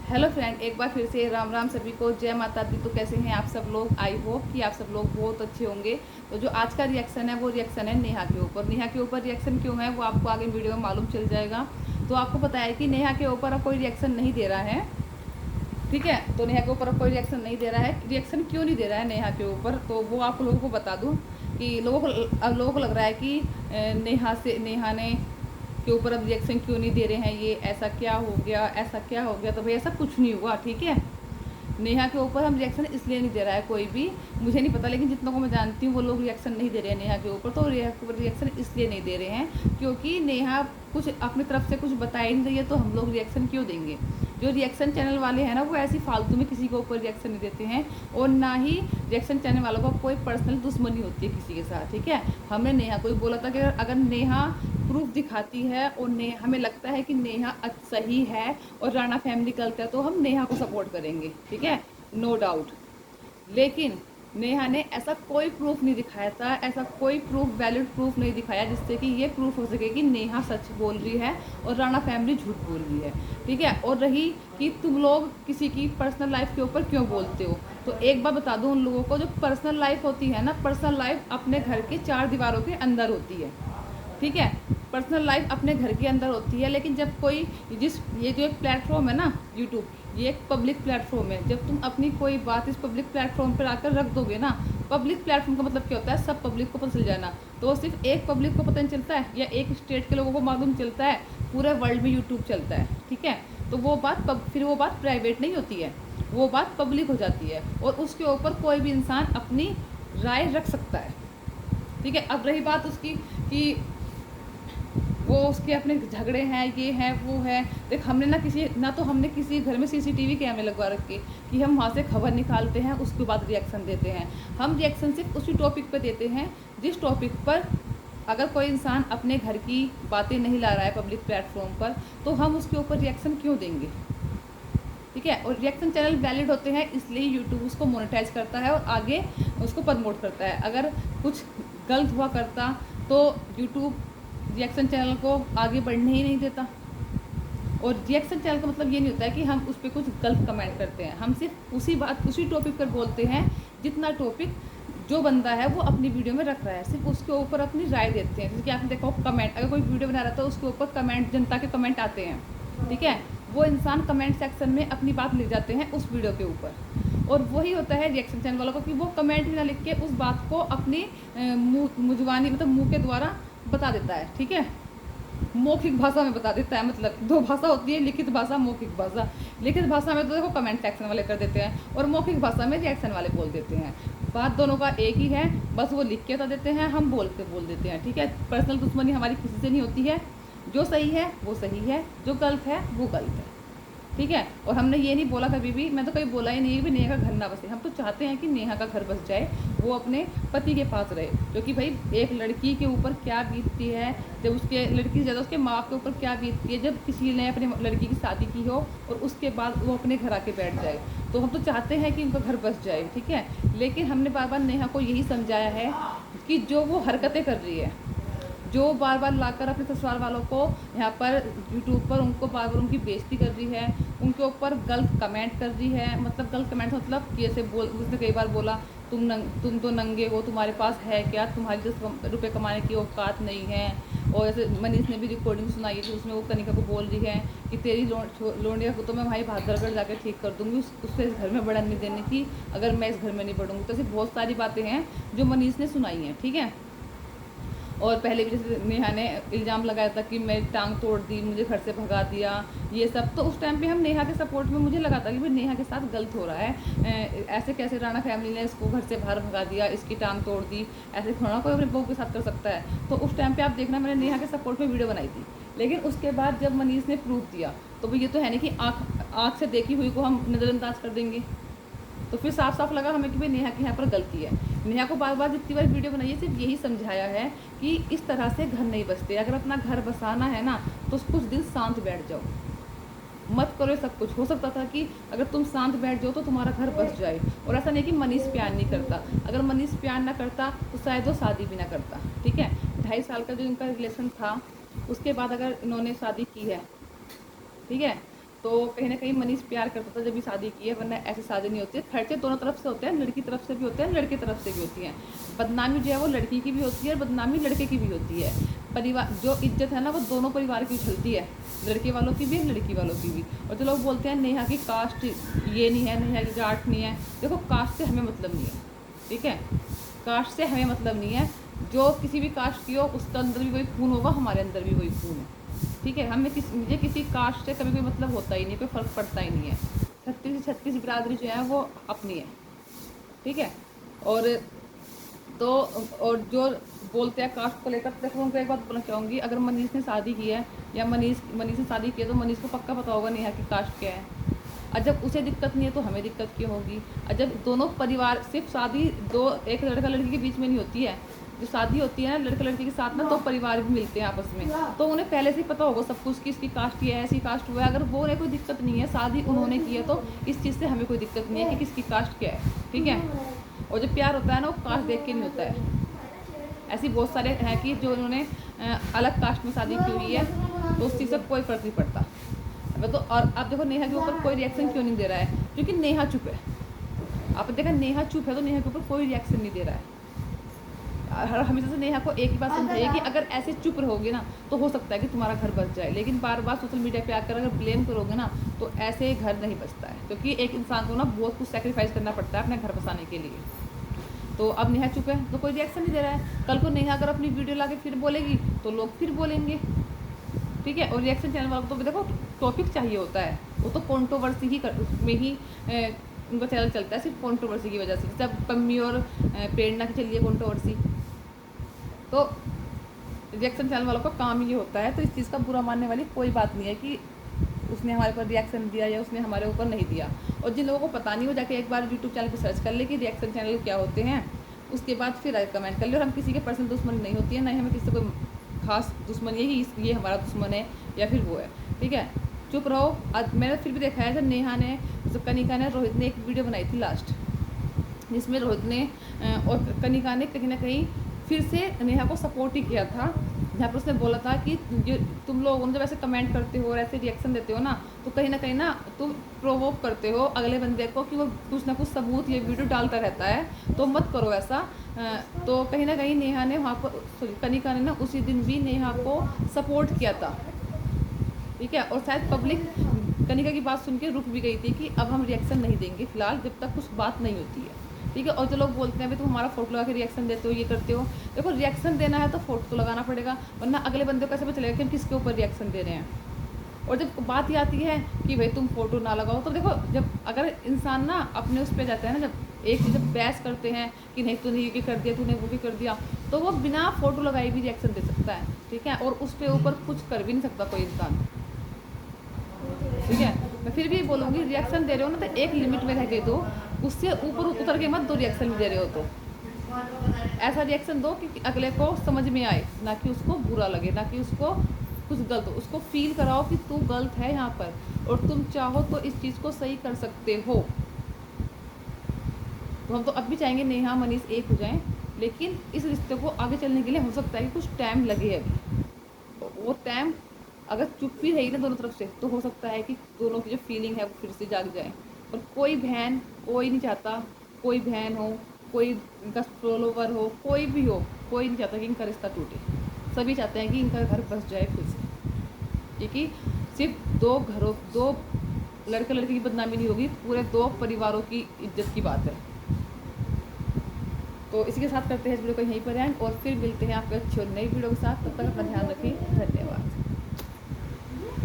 Hello friend, एक बार फिर से राम राम सभी को, जय माता दी। तो कैसे हैं आप सब लोग? आई होप कि आप सब लोग बहुत अच्छे होंगे। तो जो आज का रिएक्शन है वो रिएक्शन है नेहा के ऊपर। नेहा के ऊपर रिएक्शन क्यों है वो आपको आगे वीडियो में मालूम चल जाएगा। तो आपको पता है कि नेहा के ऊपर अब कोई रिएक्शन नहीं दे रहा है, ठीक है। तो नेहा के ऊपर अब कोई रिएक्शन नहीं दे रहा है। रिएक्शन क्यों नहीं दे रहा है नेहा के ऊपर, तो वो आप लोगों को बता दूँ कि लोगों को लग रहा है कि नेहा ने के ऊपर अब रिएक्शन क्यों नहीं दे रहे हैं, ये ऐसा क्या हो गया, ऐसा क्या हो गया। तो भाई ऐसा कुछ नहीं हुआ, ठीक है। नेहा के ऊपर हम रिएक्शन इसलिए नहीं दे रहा है कोई भी, मुझे नहीं पता, लेकिन जितनों को मैं जानती हूँ वो लोग रिएक्शन नहीं दे रहे हैं नेहा के ऊपर। तो रिएक्शन इसलिए नहीं दे रहे हैं क्योंकि नेहा कुछ अपनी तरफ से कुछ बता ही नहीं रही है, तो हम लोग रिएक्शन क्यों देंगे। जो रिएक्शन चैनल वाले हैं ना, वो ऐसी फालतू में किसी के ऊपर रिएक्शन नहीं देते हैं, और ना ही रिएक्शन चैनल वालों को कोई पर्सनल दुश्मनी होती है किसी के साथ, ठीक है। हमने नेहा को ही बोला था कि अगर नेहा प्रूफ दिखाती है और हमें लगता है कि नेहा सही है और राणा फैमिली गलत है, तो हम नेहा को सपोर्ट करेंगे, ठीक है, नो डाउट। लेकिन नेहा ने ऐसा कोई प्रूफ नहीं दिखाया था, ऐसा कोई प्रूफ, वैलिड प्रूफ नहीं दिखाया जिससे कि ये प्रूफ हो सके कि नेहा सच बोल रही है और राणा फैमिली झूठ बोल रही है, ठीक है। और रही कि तुम लोग किसी की पर्सनल लाइफ के ऊपर क्यों बोलते हो, तो एक बार बता दूं उन लोगों को, जो पर्सनल लाइफ होती है ना, पर्सनल लाइफ अपने घर के चार दीवारों के अंदर होती है, ठीक है। पर्सनल लाइफ अपने घर के अंदर होती है, लेकिन जब कोई ये जो एक प्लेटफॉर्म है ना यूट्यूब, ये एक पब्लिक प्लेटफॉर्म है। जब तुम अपनी कोई बात इस पब्लिक प्लेटफॉर्म पर आकर रख दोगे ना, पब्लिक प्लेटफॉर्म का मतलब क्या होता है, सब पब्लिक को पता चल जाना। तो वो सिर्फ एक पब्लिक को पता नहीं चलता है या एक स्टेट के लोगों को मालूम चलता है, पूरे वर्ल्ड में यूट्यूब चलता है, ठीक है। तो वो बात फिर वो बात प्राइवेट नहीं होती है, वो बात पब्लिक हो जाती है, और उसके ऊपर कोई भी इंसान अपनी राय रख सकता है, ठीक है। अब रही बात उसकी कि वो उसके अपने झगड़े हैं, ये है वो है, देख हमने ना तो हमने किसी घर में सीसीटीवी कैमरे लगवा रखे कि हम वहाँ से खबर निकालते हैं उसके बाद रिएक्शन देते हैं। हम रिएक्शन सिर्फ उसी टॉपिक पर देते हैं जिस टॉपिक पर अगर कोई इंसान अपने घर की बातें नहीं ला रहा है पब्लिक प्लेटफॉर्म पर, तो हम उसके ऊपर रिएक्शन क्यों देंगे, ठीक है। और रिएक्शन चैनल वैलिड होते हैं, इसलिए यूट्यूब उसको मोनेटाइज करता है और आगे उसको प्रमोट करता है। अगर कुछ गलत हुआ करता तो यूट्यूब रिएक्शन चैनल को आगे बढ़ने ही नहीं देता। और रिएक्शन चैनल का मतलब ये नहीं होता है कि हम उस पर कुछ गलत कमेंट करते हैं, हम सिर्फ उसी टॉपिक पर बोलते हैं जितना टॉपिक जो बंदा है वो अपनी वीडियो में रख रहा है, सिर्फ उसके ऊपर अपनी राय देते हैं। जैसे कि आपने देखा कमेंट, अगर कोई वीडियो बना रहा था उसके ऊपर कमेंट, जनता के कमेंट आते हैं, ठीक है। वो इंसान कमेंट सेक्शन में अपनी बात लिख जाते हैं उस वीडियो के ऊपर, और वही होता है रिएक्शन चैनल वालों को कि वो कमेंट भी ना लिख के उस बात को अपनी मुजवानी मतलब मुंह के द्वारा बता देता है, ठीक है, मौखिक भाषा में बता देता है। मतलब दो भाषा होती है, लिखित भाषा, मौखिक भाषा। लिखित भाषा में तो देखो कमेंट सेक्शन वाले कर देते हैं, और मौखिक भाषा में रिएक्शन वाले बोल देते हैं। बात दोनों का एक ही है, बस वो लिख के बता देते हैं, हम बोल देते हैं, ठीक है। पर्सनल दुश्मनी हमारी किसी से नहीं होती है। जो सही है वो सही है, जो गलत है वो गलत है, ठीक है। और हमने ये नहीं बोला कभी भी, मैं तो कभी बोला ही नहीं कि नेहा का घर ना बसे। हम तो चाहते हैं कि नेहा का घर बस जाए, वो अपने पति के पास रहे, क्योंकि भाई एक लड़की के ऊपर क्या बीतती है, जब उसके लड़की से ज़्यादा उसके माँ के ऊपर क्या बीतती है जब किसी ने अपने लड़की की शादी की हो और उसके बाद वो अपने घर आके बैठ जाए। तो हम तो चाहते हैं कि उनका घर बस जाए, ठीक है। लेकिन हमने बार बार नेहा को यही समझाया है कि जो वो हरकतें कर रही है, जो बार बार लाकर अपने ससुराल वालों को यहाँ पर यूट्यूब पर उनको बार बार उनकी बेइज्जती कर रही है, उनके ऊपर गलत कमेंट कर रही है। मतलब गलत कमेंट मतलब कि ऐसे उसने कई बार बोला, तुम तो नंगे हो, तुम्हारे पास है क्या, तुम्हारी 10 रुपये कमाने की औकात नहीं है। और ऐसे मनीष ने भी रिकॉर्डिंग सुनाई है, तो उसमें वो कनिका को बोल रही है कि तेरी लोंडिया को तो मैं भाई भागरगढ़ जाकर ठीक कर दूँगी, उससे इस घर में बढ़न नहीं देने की, अगर मैं इस घर में नहीं बढ़ूँगी। तो ऐसी बहुत सारी बातें हैं जो मनीष ने सुनाई हैं, ठीक है। और पहले भी जैसे नेहा ने इल्ज़ाम लगाया था कि मैं टांग तोड़ दी, मुझे घर से भगा दिया, ये सब। तो उस टाइम पे हम नेहा के सपोर्ट में, मुझे लगा था कि भाई नेहा के साथ गलत हो रहा है, ऐसे कैसे राणा फैमिली ने इसको घर से बाहर भगा दिया, इसकी टांग तोड़ दी, ऐसे थोड़ा कोई अपने बहू के साथ कर सकता है। तो उस टाइम पर आप देखना, मैंने नेहा के सपोर्ट में वीडियो बनाई थी। लेकिन उसके बाद जब मनीष ने प्रूफ दिया, तो भाई ये तो है नहीं कि आँख से देखी हुई को हम नज़रअंदाज कर देंगे। तो फिर साफ साफ लगा हमें कि भाई नेहा की यहाँ पर गलती है। नेहा को बार बार जितनी बार वीडियो बनाई है सिर्फ यही समझाया है कि इस तरह से घर नहीं बसते, अगर अपना घर बसाना है ना तो कुछ दिन शांत बैठ जाओ, मत करो सब कुछ। हो सकता था कि अगर तुम शांत बैठ जाओ तो तुम्हारा घर बस जाए। और ऐसा नहीं कि मनीष प्यार नहीं करता, अगर मनीष प्यार ना करता तो शायद वो शादी भी ना करता, ठीक है। 2.5 साल का जो इनका रिलेशन था, उसके बाद अगर इन्होंने शादी की है, ठीक है, तो कहीं ना कहीं मनीष प्यार करता था जब भी शादी की है, वरना ऐसे शादी नहीं होती है। खर्चे दोनों तरफ से होते हैं, लड़की तरफ से भी होते हैं, लड़के तरफ से भी होती हैं। बदनामी जो है वो लड़की की भी होती है और बदनामी लड़के की भी होती है। परिवार जो इज्जत है ना वो दोनों परिवार की उछलती है, लड़के वालों की भी लड़की वालों की भी। और जो लोग बोलते हैं नेहा की कास्ट ये नहीं है, नेहा की जाट नहीं है, देखो कास्ट से हमें मतलब नहीं है, ठीक है, कास्ट से हमें मतलब नहीं है। जो किसी भी कास्ट की हो उसके अंदर भी वही खून होगा, हमारे अंदर भी वही खून है, ठीक है। मुझे किसी कास्ट से कभी कोई मतलब होता ही नहीं, कोई फ़र्क पड़ता ही नहीं है। 36 बिरादरी जो है वो अपनी है, ठीक है। और तो और जो बोलते हैं कास्ट को लेकर, देखो उनको एक बात बोलना चाहूँगी, अगर मनीष ने शादी की है या मनीष ने शादी की है तो मनीष को पक्का पता होगा नेहा की कास्ट क्या है। और जब उसे दिक्कत नहीं है तो हमें दिक्कत क्यों होगी। और जब दोनों परिवार, सिर्फ शादी दो एक लड़का लड़की के बीच में नहीं होती है, जो शादी होती है ना लड़के लड़की के साथ ना, तो परिवार भी मिलते हैं आपस में, तो उन्हें पहले से ही पता होगा सब कुछ कि इसकी कास्ट ये है, ऐसी कास्ट हुआ है। अगर वो उन्हें कोई दिक्कत नहीं है, शादी उन्होंने की है, तो इस चीज़ से हमें कोई दिक्कत नहीं है कि किसकी कास्ट क्या है, ठीक है। और जो प्यार होता है ना वो कास्ट देख के नहीं होता है। ऐसी बहुत सारे हैं कि जो उन्होंने अलग कास्ट में शादी की हुई है, तो उस चीज़ से कोई फर्क नहीं पड़ता। अब तो और आप देखो नेहा के ऊपर कोई रिएक्शन क्यों नहीं दे रहा है, क्योंकि नेहा चुप है। आपने देखा नेहा चुप है तो नेहा के ऊपर कोई रिएक्शन नहीं दे रहा है। हर हमेशा से नेहा को एक ही बात समझाइए कि अगर ऐसे चुप रहोगे ना तो हो सकता है कि तुम्हारा घर बच जाए, लेकिन बार बार सोशल मीडिया पे आकर अगर ब्लेम करोगे ना तो ऐसे घर नहीं बचता है, क्योंकि एक इंसान को ना बहुत कुछ सेक्रीफाइस करना पड़ता है अपने घर बसाने के लिए। तो अब नेहा चुप है तो कोई रिएक्शन नहीं दे रहा है। कल को नेहा अगर अपनी वीडियो ला के फिर बोलेगी तो लोग फिर बोलेंगे, ठीक है। और रिएक्शन चैनल वालों को तो देखो टॉपिक चाहिए होता है, वो तो कॉन्ट्रोवर्सी ही उसमें ही उनका चैनल चलता है, सिर्फ कॉन्ट्रोवर्सी की वजह से। जब पम्मी और प्रेरणा की चलिए कॉन्ट्रोवर्सी, तो रिएक्शन चैनल वालों का काम ये होता है। तो इस चीज़ का बुरा मानने वाली कोई बात नहीं है कि उसने हमारे ऊपर रिएक्शन दिया या उसने हमारे ऊपर नहीं दिया। और जिन लोगों को पता नहीं, वो जाके एक बार यूट्यूब चैनल पर सर्च कर ले कि रिएक्शन चैनल क्या होते हैं, उसके बाद फिर कमेंट कर ले। और हम किसी के पर्सनल दुश्मनी नहीं होती है, ना ही हमें किसी से कोई खास दुश्मनी है कि ये हमारा दुश्मन है या फिर वो है, ठीक है। चुप रहो। आज मैंने फिर भी देखा है जब नेहा ने, जब कनिका ने, रोहित ने एक वीडियो बनाई थी लास्ट, जिसमें रोहित ने और कनिका ने कहीं ना कहीं फिर से नेहा को सपोर्ट ही किया था, जहाँ पर उसने बोला था कि जो तुम लोग जब ऐसे कमेंट करते हो और ऐसे रिएक्शन देते हो ना, तो कहीं ना तुम प्रोवोक करते हो अगले बंदे को कि वो कुछ ना कुछ सबूत ये वीडियो डालता रहता है, तो मत करो ऐसा। तो कहीं ना कहीं नेहा ने वहाँ पर, सॉरी कनिका ने ना उसी दिन भी नेहा को सपोर्ट किया था, ठीक है। और शायद पब्लिक कनिका की बात सुन के रुक भी गई थी कि अब हम रिएक्शन नहीं देंगे फिलहाल जब तक कुछ बात नहीं होती है, ठीक है। और जो लोग बोलते हैं भाई तुम हमारा फोटो लगा के रिएक्शन देते हो, ये करते हो, देखो रिएक्शन देना है तो फोटो तो लगाना पड़ेगा, वरना अगले बंदे को कैसे पता चलेगा कि हम किसके ऊपर रिएक्शन दे रहे हैं। और जब बात ही आती है कि भाई तुम फोटो ना लगाओ, तो देखो जब अगर इंसान ना अपने उस पर जाता है ना, जब एक जब बहस करते हैं कि नहीं तूने ये कर दिया, तूने वो भी कर दिया, तो वो बिना फोटो लगाए भी रिएक्शन दे सकता है, ठीक है। और उस पर ऊपर कुछ कर भी नहीं सकता कोई इंसान, ठीक है। मैं फिर भी बोलूँगी रिएक्शन दे रहे हो ना तो एक लिमिट में रह के दो, उससे ऊपर उतर के मत दो। रिएक्शन भी दे रहे हो तो ऐसा रिएक्शन दो कि अगले को समझ में आए, ना कि उसको बुरा लगे, ना कि उसको कुछ गलत हो, उसको फील कराओ कि तू गलत है यहाँ पर और तुम चाहो तो इस चीज़ को सही कर सकते हो। तो हम तो अब भी चाहेंगे नेहा मनीष एक हो जाएं, लेकिन इस रिश्ते को आगे चलने के लिए हो सकता है कि कुछ टाइम लगे अभी। वो टाइम अगर चुप भी रही ना दोनों तरफ से, तो हो सकता है कि दोनों की जो फीलिंग है वो फिर से जाग जाए। और कोई बहन, कोई नहीं चाहता, कोई बहन हो, कोई इनका फॉलोवर हो, कोई भी हो, कोई नहीं चाहता कि इनका रिश्ता टूटे। सभी चाहते हैं कि इनका घर बस जाए फिर से, क्योंकि सिर्फ दो लड़के लड़की की बदनामी नहीं होगी, पूरे दो परिवारों की इज्जत की बात है। तो इसी के साथ करते हैं इस वीडियो को यहीं पर एंड, और फिर मिलते हैं आपके अच्छी और नई वीडियो के साथ। तब तक अपना ध्यान रखें। धन्यवाद।